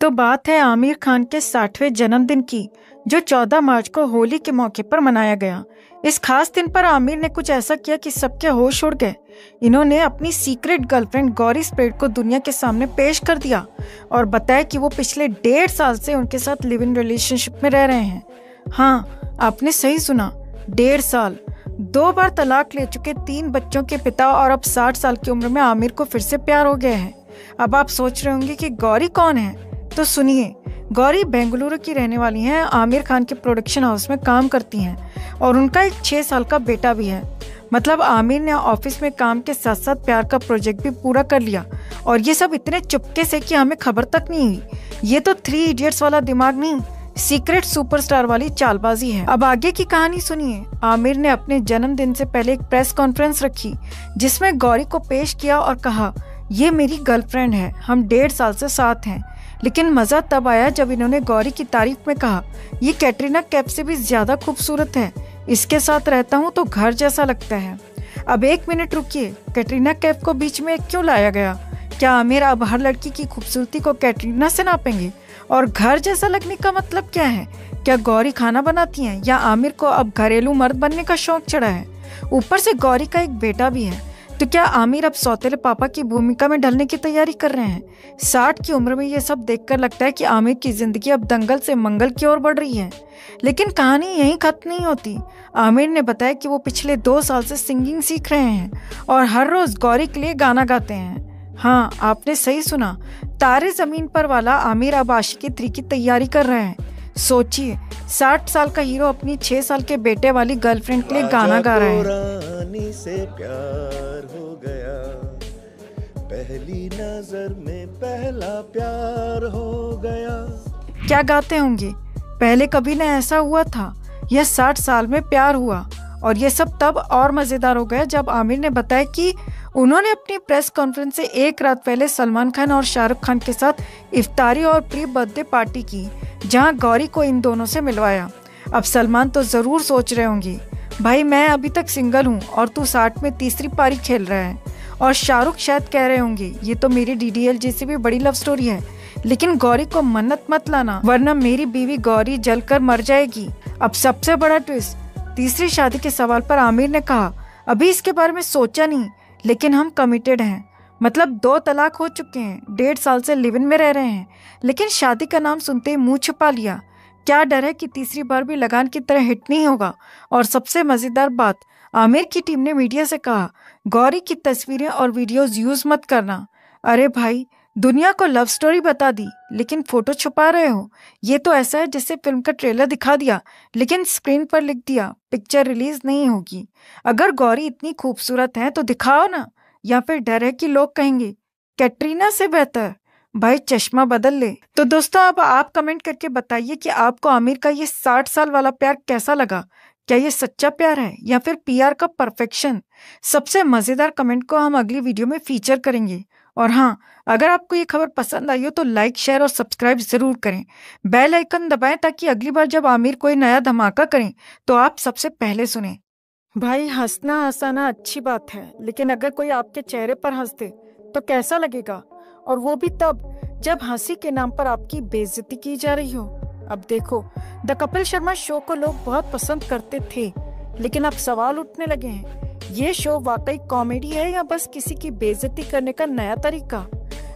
तो बात है आमिर खान के 60वें जन्मदिन की, जो 14 मार्च को होली के मौके पर मनाया गया। इस खास दिन पर आमिर ने कुछ ऐसा किया कि सबके होश उड़ गए। इन्होंने अपनी सीक्रेट गर्लफ्रेंड गौरी स्प्रेड को दुनिया के सामने पेश कर दिया और बताया कि वो पिछले 1.5 साल से उनके साथ लिव इन रिलेशनशिप में रह रहे हैं। हाँ, आपने सही सुना, 1.5 साल। 2 बार तलाक ले चुके 3 बच्चों के पिता और अब 60 साल की उम्र में आमिर को फिर से प्यार हो गया है। अब आप सोच रहे होंगे कि गौरी कौन है, तो सुनिए। गौरी बेंगलुरु की रहने वाली हैं, आमिर खान के प्रोडक्शन हाउस में काम करती हैं और उनका एक 6 साल का बेटा भी है। मतलब आमिर ने ऑफिस में काम के साथ साथ प्यार का प्रोजेक्ट भी पूरा कर लिया और ये सब इतने चुपके से कि हमें खबर तक नहीं हुई। ये तो 3 इडियट्स वाला दिमाग नहीं, सीक्रेट सुपरस्टार वाली चालबाजी है। अब आगे की कहानी सुनिए। आमिर ने अपने जन्मदिन से पहले एक प्रेस कॉन्फ्रेंस रखी जिसमें गौरी को पेश किया और कहा, ये मेरी गर्लफ्रेंड है, हम 1.5 साल से साथ हैं। लेकिन मजा तब आया जब इन्होंने गौरी की तारीफ में कहा, ये कैटरीना कैफ से भी ज्यादा खूबसूरत है, इसके साथ रहता हूँ तो घर जैसा लगता है। अब 1 मिनट रुकिए, कैटरीना कैफ को बीच में क्यों लाया गया? क्या आमिर अब हर लड़की की खूबसूरती को कैटरीना से नापेंगे? और घर जैसा लगने का मतलब क्या है? क्या गौरी खाना बनाती हैं या आमिर को अब घरेलू मर्द बनने का शौक चढ़ा है? ऊपर से गौरी का एक बेटा भी है, तो क्या आमिर अब सौतेले पापा की भूमिका में ढलने की तैयारी कर रहे हैं? 60 की उम्र में ये सब देखकर लगता है कि आमिर की जिंदगी अब दंगल से मंगल की ओर बढ़ रही है। लेकिन कहानी यहीं खत्म नहीं होती। आमिर ने बताया कि वो पिछले 2 साल से सिंगिंग सीख रहे हैं और हर रोज गौरी के लिए गाना गाते हैं। हाँ, आपने सही सुना, तारे जमीन पर वाला आमिर अब आशिकी 3 की तैयारी कर रहे हैं। सोचिए, 60 साल का हीरो अपनी 6 साल के बेटे वाली गर्लफ्रेंड के लिए गाना गा रहा है। रानी से प्यार हो गया, पहली नजर में पहला प्यार हो गया। क्या गाते होंगे, पहले कभी न ऐसा हुआ था, यह 60 साल में प्यार हुआ। और ये सब तब और मजेदार हो गया जब आमिर ने बताया कि उन्होंने अपनी प्रेस कॉन्फ्रेंस से 1 रात पहले सलमान खान और शाहरुख खान के साथ इफ्तारी और प्री बर्थडे पार्टी की, जहां गौरी को इन दोनों से मिलवाया। अब सलमान तो जरूर सोच रहे होंगे, भाई मैं अभी तक सिंगल हूं और तू 60 में तीसरी पारी खेल रहा है। और शाहरुख शायद कह रहे होंगे, ये तो मेरी DDLJ से भी बड़ी लव स्टोरी है, लेकिन गौरी को मन्नत मत लाना वरना मेरी बीवी गौरी जलकर मर जाएगी। अब सबसे बड़ा ट्विस्ट, तीसरी शादी के सवाल पर आमिर ने कहा, अभी इसके बारे में सोचा नहीं, लेकिन हम कमिटेड हैं। मतलब 2 तलाक हो चुके हैं, 1.5 साल से लिव इन में रह रहे हैं, लेकिन शादी का नाम सुनते ही मुंह छुपा लिया। क्या डर है कि तीसरी बार भी लगान की तरह हिट नहीं होगा? और सबसे मजेदार बात, आमिर की टीम ने मीडिया से कहा, गौरी की तस्वीरें और वीडियोस यूज मत करना। अरे भाई, दुनिया को लव स्टोरी बता दी लेकिन फोटो छुपा रहे हो। ये तो ऐसा है जैसे फिल्म का ट्रेलर दिखा दिया लेकिन स्क्रीन पर लिख दिया पिक्चर रिलीज नहीं होगी। अगर गौरी इतनी खूबसूरत है तो दिखाओ ना, या फिर डर है कि लोग कहेंगे कैटरीना से बेहतर? भाई चश्मा बदल ले। तो दोस्तों, अब आप कमेंट करके बताइए कि आपको आमिर का ये 60 साल वाला प्यार कैसा लगा। क्या ये सच्चा प्यार है या फिर PR का परफेक्शन? सबसे मजेदार कमेंट को हम अगली वीडियो में फीचर करेंगे। और हाँ, अगर आपको ये खबर पसंद आई हो तो लाइक, शेयर और सब्सक्राइब जरूर करें। बेल आइकन दबाएं ताकि अगली बार जब आमिर कोई नया धमाका करें तो आप सबसे पहले सुने। भाई, हंसना हंसाना अच्छी बात है, लेकिन अगर कोई आपके चेहरे पर हंस दे तो कैसा लगेगा? और वो भी तब जब हंसी के नाम पर आपकी बेइज्जती की जा रही हो। अब देखो, द कपिल शर्मा शो को लोग बहुत पसंद करते थे, लेकिन अब सवाल उठने लगे हैं, ये शो वाकई कॉमेडी है या बस किसी की बेइज्जती करने का नया तरीका?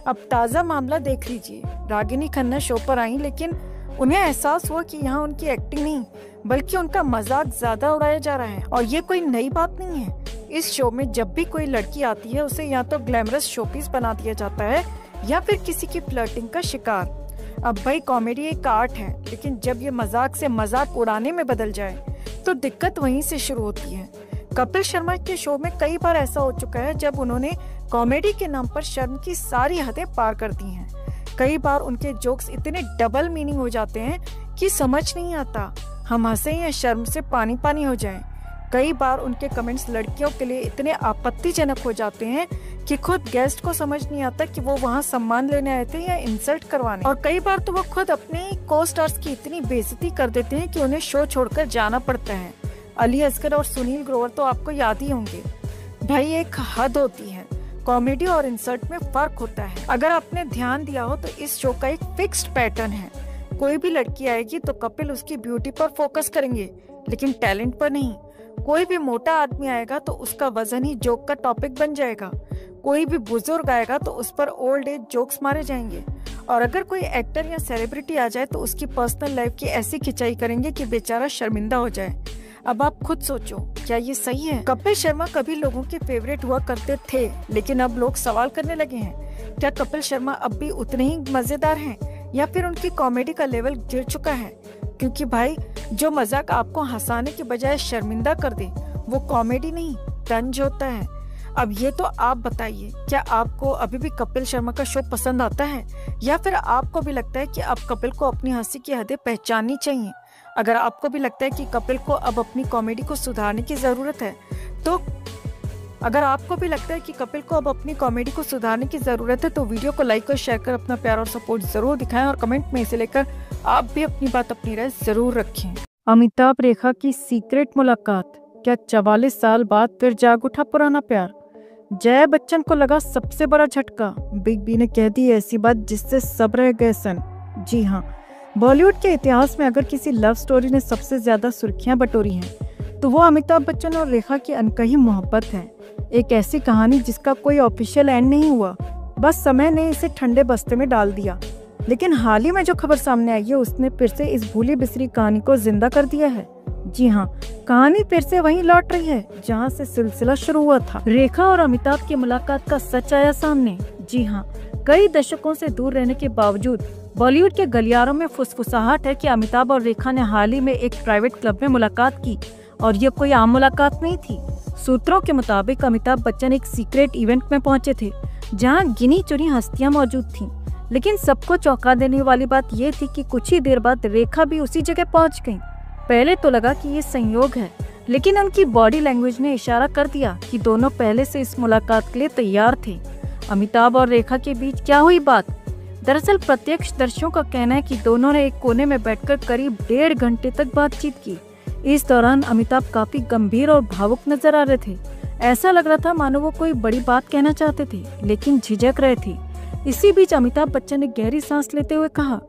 अब ताज़ा मामला देख लीजिए। रागिनी खन्ना शो पर आई, लेकिन उन्हें एहसास हुआ कि यहाँ उनकी एक्टिंग नहीं बल्कि उनका मजाक ज्यादा उड़ाया जा रहा है। और ये कोई नई बात नहीं है। इस शो में जब भी कोई लड़की आती है उसे या तो ग्लैमरस शोपीस बना दिया जाता है या फिर किसी की फ्लर्टिंग का शिकार। अब भाई, कॉमेडी एक आर्ट है, लेकिन जब ये मजाक से मजाक उड़ाने में बदल जाए तो दिक्कत वहीं से शुरू होती है। कपिल शर्मा के शो में कई बार ऐसा हो चुका है जब उन्होंने कॉमेडी के नाम पर शर्म की सारी हदें पार कर दी हैं। कई बार उनके जोक्स इतने डबल मीनिंग हो जाते हैं कि समझ नहीं आता हम हंसे या शर्म से पानी पानी हो जाए। कई बार उनके कमेंट्स लड़कियों के लिए इतने आपत्तिजनक हो जाते हैं कि खुद गेस्ट को समझ नहीं आता कि वो वहाँ सम्मान लेने आए थे या इंसल्ट करवाने। और कई बार तो वो खुद अपने को स्टार्स की इतनी बेइज्जती कर देते हैं कि उन्हें शो छोड़कर जाना पड़ता है। अली असगर और सुनील ग्रोवर तो आपको याद ही होंगे। भाई, एक हद होती है। कॉमेडी और इंसर्ट में फर्क होता है। अगर आपने ध्यान दिया हो तो इस शो का एक फिक्स्ड पैटर्न है। कोई भी लड़की आएगी तो कपिल उसकी ब्यूटी पर फोकस करेंगे, लेकिन टैलेंट पर नहीं। कोई भी मोटा आदमी आएगा तो उसका वजन ही जोक का टॉपिक बन जाएगा। कोई भी बुजुर्ग आएगा तो उस पर ओल्ड एज जोक्स मारे जाएंगे। और अगर कोई एक्टर या सेलिब्रिटी आ जाए तो उसकी पर्सनल लाइफ की ऐसी खिंचाई करेंगे कि बेचारा शर्मिंदा हो जाए। अब आप खुद सोचो, क्या ये सही है? कपिल शर्मा कभी लोगों के फेवरेट हुआ करते थे, लेकिन अब लोग सवाल करने लगे हैं, क्या कपिल शर्मा अब भी उतने ही मजेदार हैं या फिर उनकी कॉमेडी का लेवल गिर चुका है? क्योंकि भाई, जो मजाक आपको हंसाने के बजाय शर्मिंदा कर दे वो कॉमेडी नहीं, तंज होता है। अब ये तो आप बताइए, क्या आपको अभी भी कपिल शर्मा का शो पसंद आता है या फिर आपको भी लगता है कि अब कपिल को अपनी हंसी की हदें पहचाननी चाहिए? अगर आपको भी लगता है कि कपिल को अब अपनी कॉमेडी को सुधारने की जरूरत है तो वीडियो को लाइक और शेयर कर अपना प्यार और सपोर्ट जरूर दिखाएं और कमेंट में इसे लेकर आप भी अपनी बात, अपनी राय जरूर रखें। अमिताभ रेखा की सीक्रेट मुलाकात, क्या 44 साल बाद फिर जाग उठा पुराना प्यार? जया बच्चन को लगा सबसे बड़ा झटका, बिग बी ने कह दी ऐसी बात जिससे सब रह गए सन। जी हाँ, बॉलीवुड के इतिहास में अगर किसी लव स्टोरी ने सबसे ज्यादा सुर्खियां बटोरी हैं तो वो अमिताभ बच्चन और रेखा की अनकही मोहब्बत है। एक ऐसी कहानी जिसका कोई ऑफिशियल एंड नहीं हुआ, बस समय ने इसे ठंडे बस्ते में डाल दिया। लेकिन हाल ही में जो खबर सामने आई है उसने फिर से इस भूली बिसरी कहानी को जिंदा कर दिया है। जी हाँ, कहानी फिर से वहीं लौट रही है जहाँ से सिलसिला शुरू हुआ था। रेखा और अमिताभ की मुलाकात का सच आया सामने। जी हाँ, कई दशकों से दूर रहने के बावजूद बॉलीवुड के गलियारों में फुसफुसाहट है कि अमिताभ और रेखा ने हाल ही में एक प्राइवेट क्लब में मुलाकात की और ये कोई आम मुलाकात नहीं थी। सूत्रों के मुताबिक अमिताभ बच्चन एक सीक्रेट इवेंट में पहुंचे थे जहां गिनी चुनी हस्तियां मौजूद थीं। लेकिन सबको चौंका देने वाली बात ये थी कि कुछ ही देर बाद रेखा भी उसी जगह पहुंच गई। पहले तो लगा कि ये संयोग है, लेकिन उनकी बॉडी लैंग्वेज ने इशारा कर दिया कि दोनों पहले से इस मुलाकात के लिए तैयार थे। अमिताभ और रेखा के बीच क्या हुई बात? दरअसल प्रत्यक्षदर्शियों का कहना है कि दोनों ने एक कोने में बैठकर करीब 1.5 घंटे तक बातचीत की। इस दौरान अमिताभ काफी गंभीर और भावुक नजर आ रहे थे। ऐसा लग रहा था मानो वो कोई बड़ी बात कहना चाहते थे लेकिन झिझक रहे थे। इसी बीच अमिताभ बच्चन ने गहरी सांस लेते हुए कहा,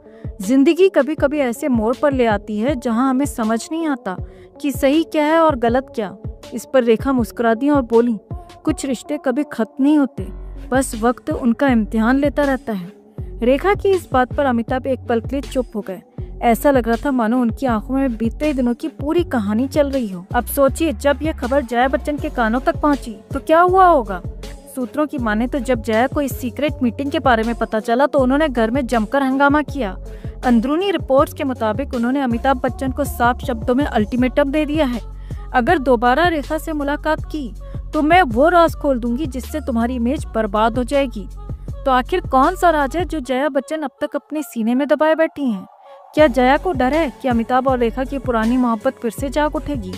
जिंदगी कभी कभी ऐसे मोड़ पर ले आती है जहां हमें समझ नहीं आता कि सही क्या है और गलत क्या। इस पर रेखा मुस्कुरा दी और बोली, कुछ रिश्ते कभी खत्म नहीं होते, बस वक्त उनका इम्तिहान लेता रहता है। रेखा की इस बात पर अमिताभ एक पल के लिए चुप हो गए। ऐसा लग रहा था मानो उनकी आंखों में बीते दिनों की पूरी कहानी चल रही हो। अब सोचिए, जब यह खबर जया बच्चन के कानों तक पहुंची तो क्या हुआ होगा? सूत्रों की माने तो जब जया को इस सीक्रेट मीटिंग के बारे में पता चला तो उन्होंने घर में जमकर हंगामा किया। अंदरूनी रिपोर्ट्स के मुताबिक उन्होंने अमिताभ बच्चन को साफ शब्दों में अल्टीमेटम दे दिया है, अगर दोबारा रेखा से मुलाकात की तो मैं वो राज खोल दूंगी जिससे तुम्हारी इमेज बर्बाद हो जाएगी। तो आखिर कौन सा राज है जो जया बच्चन अब तक अपने सीने में दबाए बैठी हैं? क्या जया को डर है कि अमिताभ और रेखा की पुरानी मोहब्बत फिर से जाग उठेगी?